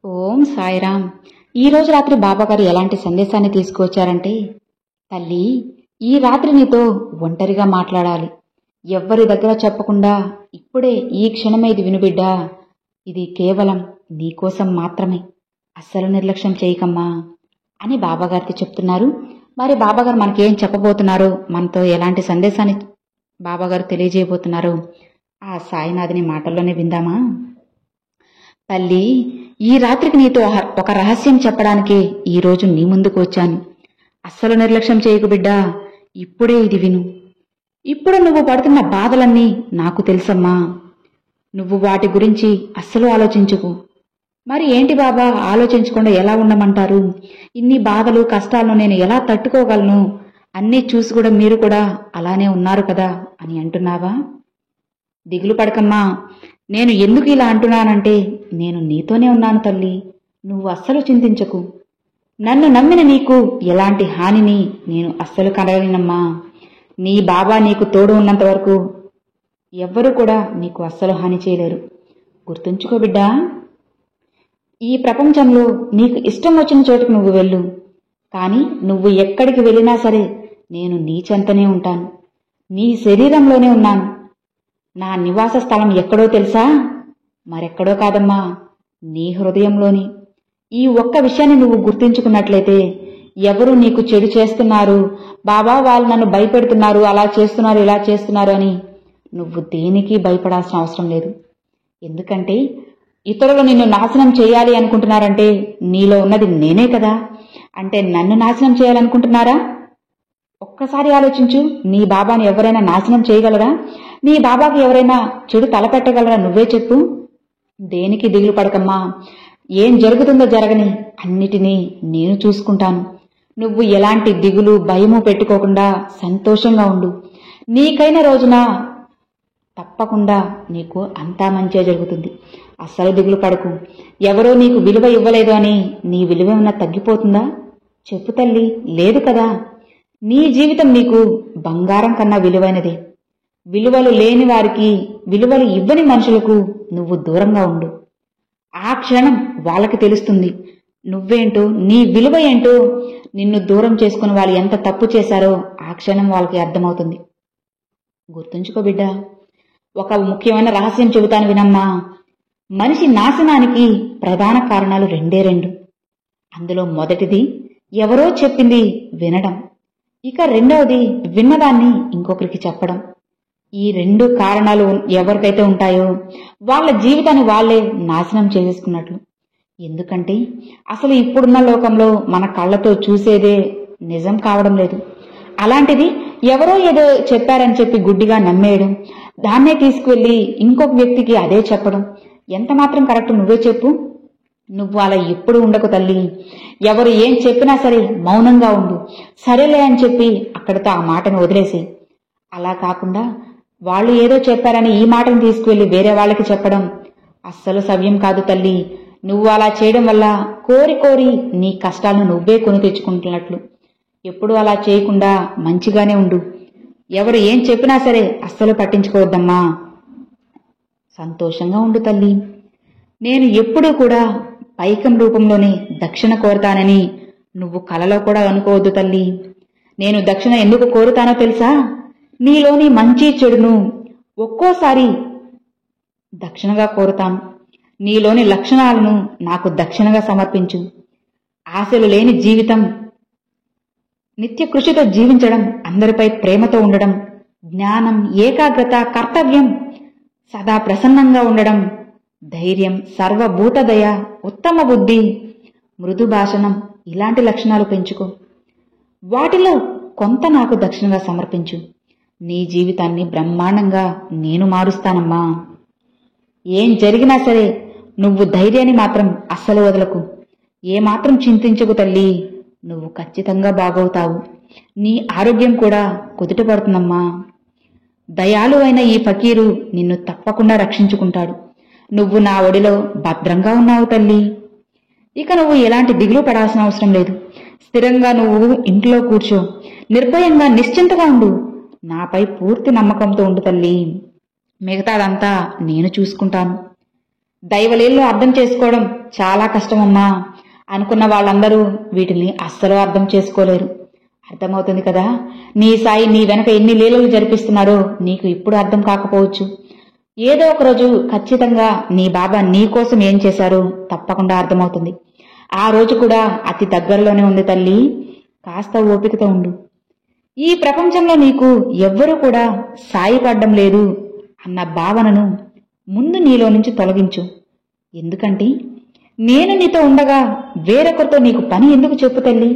ఓం సాయిరామ్. ఈరోజు రాత్రి బాబాగారు ఎలాంటి సందేశాన్ని తీసుకువచ్చారంటే, తల్లి, ఈ రాత్రి నీతో ఒంటరిగా మాట్లాడాలి. ఎవ్వరి దగ్గర చెప్పకుండా ఇప్పుడే ఈ క్షణమే ఇది వినుబిడ్డా. ఇది కేవలం నీకోసం మాత్రమే. అస్సలు నిర్లక్ష్యం చేయకమ్మా అని బాబాగారితో చెప్తున్నారు. మరి బాబాగారు మనకేం చెప్పబోతున్నారో, మనతో ఎలాంటి సందేశాన్ని బాబాగారు తెలియజేయబోతున్నారో ఆ సాయినాథుని మాటల్లోనే విందామా? తల్లి, ఈ రాత్రికి నీతో ఒక రహస్యం చెప్పడానికి ఈరోజు నీ ముందుకు వచ్చాను. అస్సలు నిర్లక్ష్యం చేయకు బిడ్డా. ఇప్పుడే ఇది విను. ఇప్పుడు నువ్వు పడుతున్న బాధలన్నీ నాకు తెలుసమ్మా. నువ్వు వాటి గురించి అస్సలు ఆలోచించుకు. మరి ఏంటి బాబా, ఆలోచించకుండా ఎలా ఉండమంటారు? ఇన్ని బాధలు కష్టాలను నేను ఎలా తట్టుకోగలను? అన్నీ చూసి కూడా మీరు కూడా అలానే ఉన్నారు కదా అని అంటున్నావా? దిగులు పడకమ్మా. నేను ఎందుకు ఇలా అంటున్నానంటే, నేను నీతోనే ఉన్నాను తల్లి. నువ్వు అస్సలు చింతించకు. నన్ను నమ్మిన నీకు ఎలాంటి హానిని నేను అస్సలు కలగలేనమ్మా. నీ బాబా నీకు తోడు ఉన్నంత వరకు ఎవ్వరూ కూడా నీకు అస్సలు హాని చేయలేరు. గుర్తుంచుకో బిడ్డా. ఈ ప్రపంచంలో నీకు ఇష్టం వచ్చిన చోటుకు నువ్వు వెళ్ళు. కానీ నువ్వు ఎక్కడికి వెళ్ళినా సరే నేను నీ చెంతనే ఉంటాను. నీ శరీరంలోనే ఉన్నాను. నా నివాస స్థలం ఎక్కడో తెలుసా? మరెక్కడో కాదమ్మా, నీ హృదయంలోని. ఈ ఒక్క విషయాన్ని నువ్వు గుర్తించుకున్నట్లయితే, ఎవరు నీకు చెడు చేస్తున్నారు, బాబా వాళ్ళు నన్ను భయపెడుతున్నారు, అలా చేస్తున్నారు, ఇలా చేస్తున్నారు అని నువ్వు దేనికి భయపడాల్సిన అవసరం లేదు. ఎందుకంటే ఇతరులు నిన్ను నాశనం చేయాలి అనుకుంటున్నారంటే నీలో ఉన్నది నేనే కదా. అంటే నన్ను నాశనం చేయాలనుకుంటున్నారా? ఒక్కసారి ఆలోచించు. నీ బాబాని ఎవరైనా నాశనం చేయగలరా? నీ బాబాకి ఎవరైనా చెడు తలపెట్టగలరా? నువ్వే చెప్పు. దేనికి దిగులు పడకమ్మా. ఏం జరుగుతుందో జరగని, అన్నిటినీ నేను చూసుకుంటాను. నువ్వు ఎలాంటి దిగులు భయము పెట్టుకోకుండా సంతోషంగా ఉండు. నీకైన రోజున తప్పకుండా నీకు అంతా మంచిగా జరుగుతుంది. అస్సలు దిగులు పడకు. ఎవరో నీకు విలువ ఇవ్వలేదు అని నీ విలువ ఏమన్నా తగ్గిపోతుందా? చెప్పు తల్లి. లేదు కదా. నీ జీవితం నీకు బంగారం కన్నా విలువైనదే. విలువలు లేని వారికి, విలువలు ఇవ్వని మనుషులకు నువ్వు దూరంగా ఉండు. ఆ క్షణం వాళ్ళకి తెలుస్తుంది నువ్వేంటో, నీ విలువ ఏంటో. నిన్ను దూరం చేసుకుని వాళ్ళు ఎంత తప్పు చేశారో ఆ క్షణం వాళ్ళకి అర్థమవుతుంది. గుర్తుంచుకో బిడ్డా. ఒక ముఖ్యమైన రహస్యం చెబుతాను వినమ్మా. మనిషి నాశనానికి ప్రధాన కారణాలు రెండు. అందులో మొదటిది ఎవరో చెప్పింది వినడం. ఇక రెండవది విన్నదాన్ని ఇంకొకరికి చెప్పడం. ఈ రెండు కారణాలు ఎవరికైతే ఉంటాయో వాళ్ళ జీవితాన్ని వాళ్లే నాశనం చేసేసుకున్నట్లు. ఎందుకంటే అసలు ఇప్పుడున్న లోకంలో మన కళ్ళతో చూసేదే నిజం కావడం లేదు. అలాంటిది ఎవరో ఏదో చెప్పారని చెప్పి గుడ్డిగా నమ్మేయడం, దాన్నే తీసుకువెళ్లి ఇంకొక వ్యక్తికి అదే చెప్పడం ఎంత మాత్రం కరెక్ట్? నువ్వే చెప్పు. నువ్వు అలా ఎప్పుడు ఉండకు తల్లి. ఎవరు ఏం చెప్పినా సరే మౌనంగా ఉండు. సరేలే అని చెప్పి అక్కడితో ఆ మాటను వదిలేసి, అలా కాకుండా వాళ్ళు ఏదో చెప్పారని ఈ మాటను తీసుకువెళ్లి వేరే వాళ్ళకి చెప్పడం అస్సలు సవ్యం కాదు తల్లి. నువ్వు అలా చేయడం వల్ల కోరి కోరి నీ కష్టాలను నువ్వే కొని తెచ్చుకుంటున్నట్లు. ఎప్పుడూ అలా చేయకుండా మంచిగానే ఉండు. ఎవరు ఏం చెప్పినా సరే అస్సలు పట్టించుకోవద్దమ్మా. సంతోషంగా ఉండు తల్లి. నేను ఎప్పుడూ కూడా పైకం రూపంలోనే దక్షిణ కోరుతానని నువ్వు కలలో కూడా అనుకోవద్దు తల్లి. నేను దక్షిణ ఎందుకు కోరుతానో తెలుసా? నీలోని మంచి చెడును ఒక్కోసారి దక్షిణగా కోరుతాను. నీలోని లక్షణాలను నాకు దక్షిణగా సమర్పించు. ఆశలు లేని జీవితం, నిత్య కృషితో జీవించడం, అందరిపై ప్రేమతో ఉండడం, జ్ఞానం, ఏకాగ్రత, కర్తవ్యం, సదా ప్రసన్నంగా ఉండడం, ధైర్యం, సర్వభూతదయ, ఉత్తమ బుద్ధి, మృదు భాషణం, ఇలాంటి లక్షణాలు పెంచుకో. వాటిలో కొంత నాకు దక్షిణగా సమర్పించు. నీ జీవితాన్ని బ్రహ్మాండంగా నేను మారుస్తానమ్మా. ఏం జరిగినా సరే నువ్వు ధైర్యాన్ని మాత్రం అస్సలు వదలకు. ఏమాత్రం చింతించకు తల్లి. నువ్వు ఖచ్చితంగా బాగవుతావు. నీ ఆరోగ్యం కూడా కుదుటపడుతుందమ్మా. దయాలు అయిన ఈ ఫకీరు నిన్ను తప్పకుండా రక్షించుకుంటాడు. నువ్వు నా ఒడిలో భద్రంగా ఉన్నావు తల్లి. ఇక నువ్వు ఎలాంటి దిగులు పడాల్సిన అవసరం లేదు. స్థిరంగా నువ్వు ఇంట్లో కూర్చో. నిర్భయంగా నిశ్చింతగా ఉండు. నాపై పూర్తి నమ్మకంతో ఉండు తల్లి. మిగతాదంతా నేను చూసుకుంటాను. దైవలీలలో అర్థం చేసుకోవడం చాలా కష్టమమ్మా. అనుకున్న వాళ్ళందరూ వీటిని అస్సలు అర్థం చేసుకోలేరు. అర్థమవుతుంది కదా? నీ సాయి నీ వెనక ఎన్ని లీలలు జరిపిస్తున్నారో నీకు ఇప్పుడు అర్థం కాకపోవచ్చు. ఏదో ఒక రోజు ఖచ్చితంగా నీ బాబా నీ కోసం ఏం చేశారో తప్పకుండా అర్థమవుతుంది. ఆ రోజు కూడా అతి దగ్గరలోనే ఉంది తల్లి. కాస్త ఓపికతో ఉండు. ఈ ప్రపంచంలో నీకు ఎవ్వరూ కూడా సాయపడ్డం లేదు అన్న భావనను ముందు నీలో నుంచి తొలగించు. ఎందుకంటే నేను నీతో ఉండగా వేరొకరితో నీకు పని ఎందుకు చెప్పు తల్లి?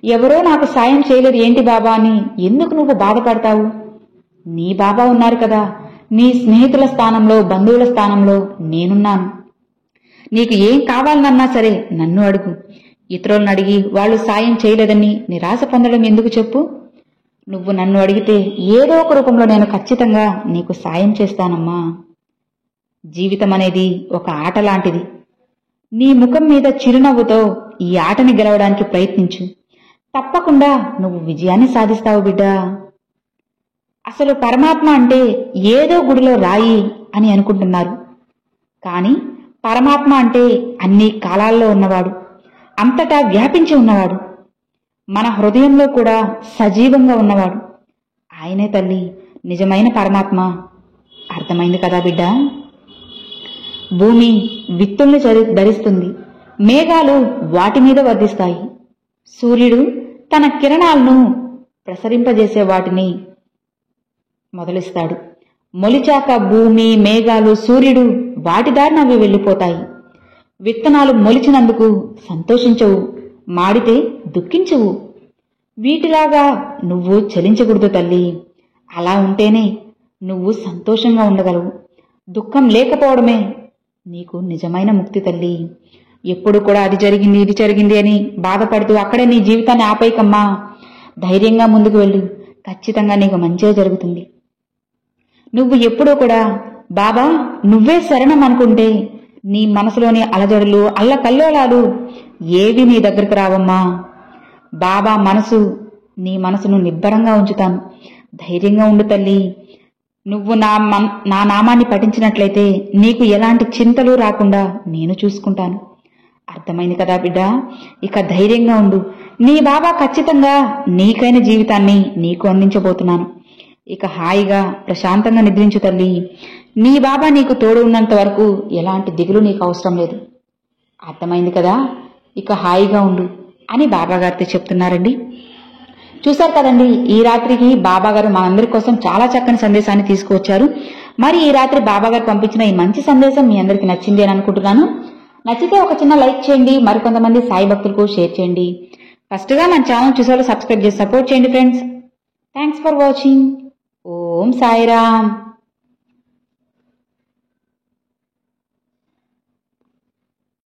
ఎవరో నాకు సాయం చేయలేదు ఏంటి బాబా అని ఎందుకు నువ్వు బాధపడతావు? నీ బాబా ఉన్నారు కదా. నీ స్నేహితుల స్థానంలో, బంధువుల స్థానంలో నేనున్నాను. నీకు ఏం కావాలన్నా సరే నన్ను అడుగు. ఇతరులను అడిగి వాళ్ళు సాయం చేయలేదని నిరాశ పొందడం ఎందుకు చెప్పు? నువ్వు నన్ను అడిగితే ఏదో ఒక రూపంలో నేను ఖచ్చితంగా నీకు సాయం చేస్తానమ్మా. జీవితం అనేది ఒక ఆట లాంటిది. నీ ముఖం మీద చిరునవ్వుతో ఈ ఆటని గెలవడానికి ప్రయత్నించు. తప్పకుండా నువ్వు విజయాన్ని సాధిస్తావు బిడ్డా. అసలు పరమాత్మ అంటే ఏదో గుడిలో రాయి అని అనుకుంటున్నారు. కానీ పరమాత్మ అంటే అన్ని కాలాల్లో ఉన్నవాడు, అంతటా వ్యాపించి ఉన్నవాడు, మన హృదయంలో కూడా సజీవంగా ఉన్నవాడు. ఆయనే తల్లి నిజమైన పరమాత్మ. అర్థమైంది కదా బిడ్డ? భూమి విత్తుల్ని ధరిస్తుంది, మేఘాలు వాటి మీద వర్ధిస్తాయి, సూర్యుడు తన కిరణాలను ప్రసరింపజేసే వాటిని మొదలిస్తాడు. మొలిచాక భూమి, మేఘాలు, సూర్యుడు వాటి దారిన అవి వెళ్ళిపోతాయి. విత్తనాలు మొలిచినందుకు సంతోషించవు, మాడితే దుఃఖించవు. వీటిలాగా నువ్వు చలించకూడదు తల్లి. అలా ఉంటేనే నువ్వు సంతోషంగా ఉండగలవు. దుఃఖం లేకపోవడమే నీకు నిజమైన ముక్తి తల్లి. ఎప్పుడు కూడా అది జరిగింది ఇది జరిగింది అని బాధపడుతూ అక్కడే నీ జీవితాన్ని ఆపేయకమ్మా. ధైర్యంగా ముందుకు వెళ్ళు. ఖచ్చితంగా నీకు మంచే జరుగుతుంది. నువ్వు ఎప్పుడూ కూడా బాబా నువ్వే శరణం అనుకుంటే నీ మనసులోని అలజడులు, అల్లకల్లోలాలు ఏవి నీ దగ్గరకు రావమ్మా. బాబా నీ మనసును నిబ్బరంగా ఉంచుతాను. ధైర్యంగా ఉండు తల్లి. నువ్వు నా నామాన్ని పఠించినట్లయితే నీకు ఎలాంటి చింతలు రాకుండా నేను చూసుకుంటాను. అర్థమైంది కదా బిడ్డ? ఇక ధైర్యంగా ఉండు. నీ బాబా ఖచ్చితంగా నీకైన జీవితాన్ని నీకు అందించబోతున్నాను. ఇక హాయిగా ప్రశాంతంగా నిద్రించు తల్లి. నీ బాబా నీకు తోడు ఉన్నంత వరకు ఎలాంటి దిగులు నీకు అవసరం లేదు. అర్థమైంది కదా? ఇక హాయిగా ఉండు అని బాబాగారితో చెప్తున్నారండి. చూశారు కదండి, ఈ రాత్రికి బాబాగారు మనందరి కోసం చాలా చక్కని సందేశాన్ని తీసుకువచ్చారు. మరి ఈ రాత్రి బాబాగారు పంపించిన ఈ మంచి సందేశం మీ అందరికి నచ్చింది అని అనుకుంటున్నాను. నచ్చితే ఒక చిన్న లైక్ చేయండి, మరికొంతమంది సాయి భక్తులకు షేర్ చేయండి. ఫస్ట్ గా మన ఛానల్ చూసేవాళ్ళు సబ్స్క్రైబ్ చేసి సపోర్ట్ చేయండి friends. Thanks for watching. Om Sairam.